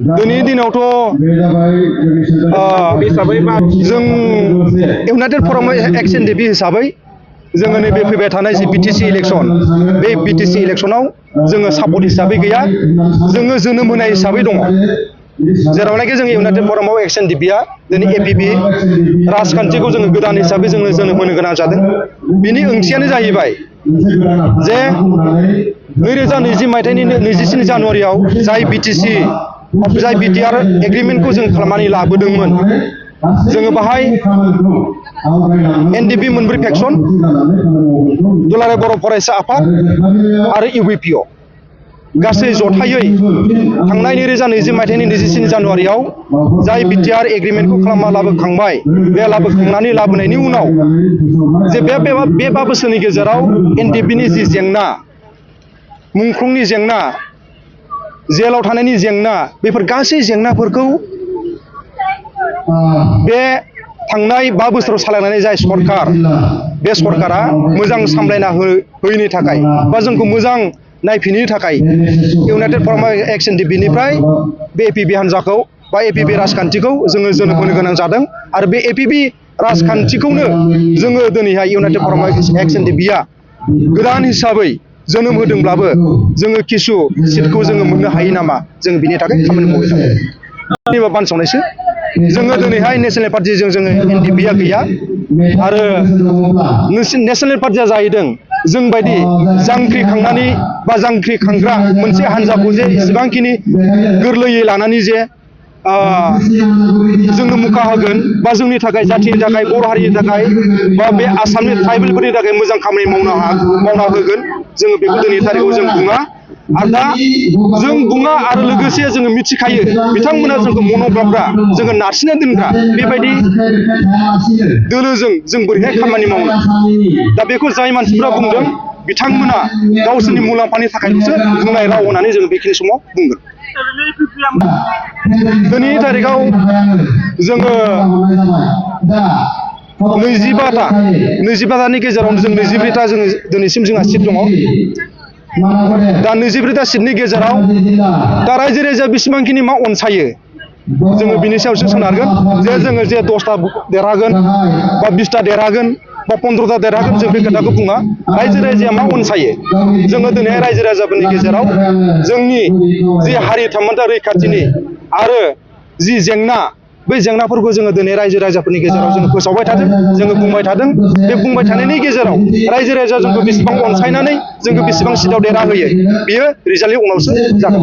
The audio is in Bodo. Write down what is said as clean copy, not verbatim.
दिनैनि दिनावथ' जों इउनाइटेड फराम एक्स एनडिपि हिसाबै जोङो नैबे फैबाय थानाय जि बिटिसि इलेक्सन बे बिटिसि इलेक्सनाव जोङो सापर्ट हिसाबै गैया, जोङो जोनोम होनाय हिसाबै दङ। जेरावनाखि जों इउनाइटेड फरामाव एक्स एनडिपिआ दिनै एपिपि राजखान्थिखौ जोङो गोदान हिसाबै जोङो जोनोम होनो गोनां जादों। बिनि ओंथियानो जाहैबाय जे 2020 मायथाइनि 24 जानुवारियाव जाय बिटिआर एग्रिमेन्टखौ जों खालामनानै लाबोदोंमोन, जोङो बाहाय एनडिपि मोनब्रै फेक्सन, दुलाराय बर' फरायसा आफाद आरो इउबिपिअ गासै जथायै थांनाय 2020 मायथाइनि 24 जानुवारियाव जाय बिटिआर एग्रिमेन्टखौ खालामना लाबोखांबाय, बे लाबोनायनि उनाव जे बे 5 बोसोरनि गेजेराव एनडिपिनि जि जेंना, मुंख्लंनि जेंना, जेलाव थानायनि जेंना, बेफोर गासै जेंनाफोरखौ बे थांनाय 5 बोसोराव सालायनानै जाय सरकार, बे सरकारा मोजां सामलायना होयैनि थाखाय बा जोंखौ मोजां नायफिनैनि थाखाय इउनाइटेड फराम एक्स एनडिपिनिफ्राय बे एपिपि हान्जाखौ बा एपिपि राजखान्थिखौ जोङो जोनोम होनो गोनां जादों। आरो बे एपिपि राजखान्थिखौनो जोङो दिनैहाय इउनाइटेड फराम एक्स एनडिपिआ गोदान हिसाबै जोनोम होदोंब्लाबो जोङो किसु सिटखौ जोङो मोननो हायो नामा, जों बिनि थाखाय खामानि मावबाय थादों। बानसावनायसो जोङो दिनैहाय नेसनेल पार्टिजों जोङो एनडिपिआ गैया, आरो नेसनेल पार्टिया जाहैदों जोंबायदि जांख्रिखांनानै बा जांख्रिखांग्रा मोनसे हान्जाखौ जे इसेबांखिनि गोरलैयै लानानै जे जोंनो मुखा होगोन बा जोंनि थाखाय, जाथिनि थाखाय, बर' हारिनि थाखाय बा बे आसामनि ट्राइबेलफोरनि थाखाय मोजां खामानि मावना होगोन, जोङो बेखौ दिनैनि थारिखआव जों बुङा। आरो दा जों बुङा, आरो लोगोसे जोङो मिथिखायो बिथांमोना जोंखौ मन'ग्राफग्रा, जोङो नारसिनना दोनग्रा बेबायदि दोलोजों जों बोरैहाय खामानि मावनो। दा बेखौ जाय मानसिफ्रा बुंदों बिथांमोना गावसोरनि मुलाम्फानि थाखायसो बुंनाय राव होननानै जोङो बेखिनि समाव बुंगोन। दिनैनि थारिखआव जोङो 25टानि गेजेरावनो जों 24टा जोङो दिनैसिम जोंहा सिट दङ। दा 24टा सिटनि गेजेराव दा रायजो राजा बेसेबांखिनि मा अनसायो, जोङो बिनि सायावसो सोनारगोन। जे जोङो जे 10टा देरहागोन बा 20टा देरहागोन बा 15टा देरहागोन, जों बे खोथाखौ बुङा। रायजो राजाया मा अनसायो, जोङो दिनैहाय रायजो राजाफोरनि गेजेराव जोंनि जि हारि थामोन्था रैखाथिनि आरो जि जेंना, बै जेंनाफोरखौ जोङो दिनै रायजो राजाफोरनि गेजेराव जोङो फोसावबाय थादों, जोङो बुंबाय थादों। बे बुंबाय थानायनि गेजेराव रायजो राजाया जोंखौ बेसेबां अनसायनानै जोंखौ बेसेबां सिटआव देरहाहोयो, बियो रिजाल्टनि उनावसो जागोन।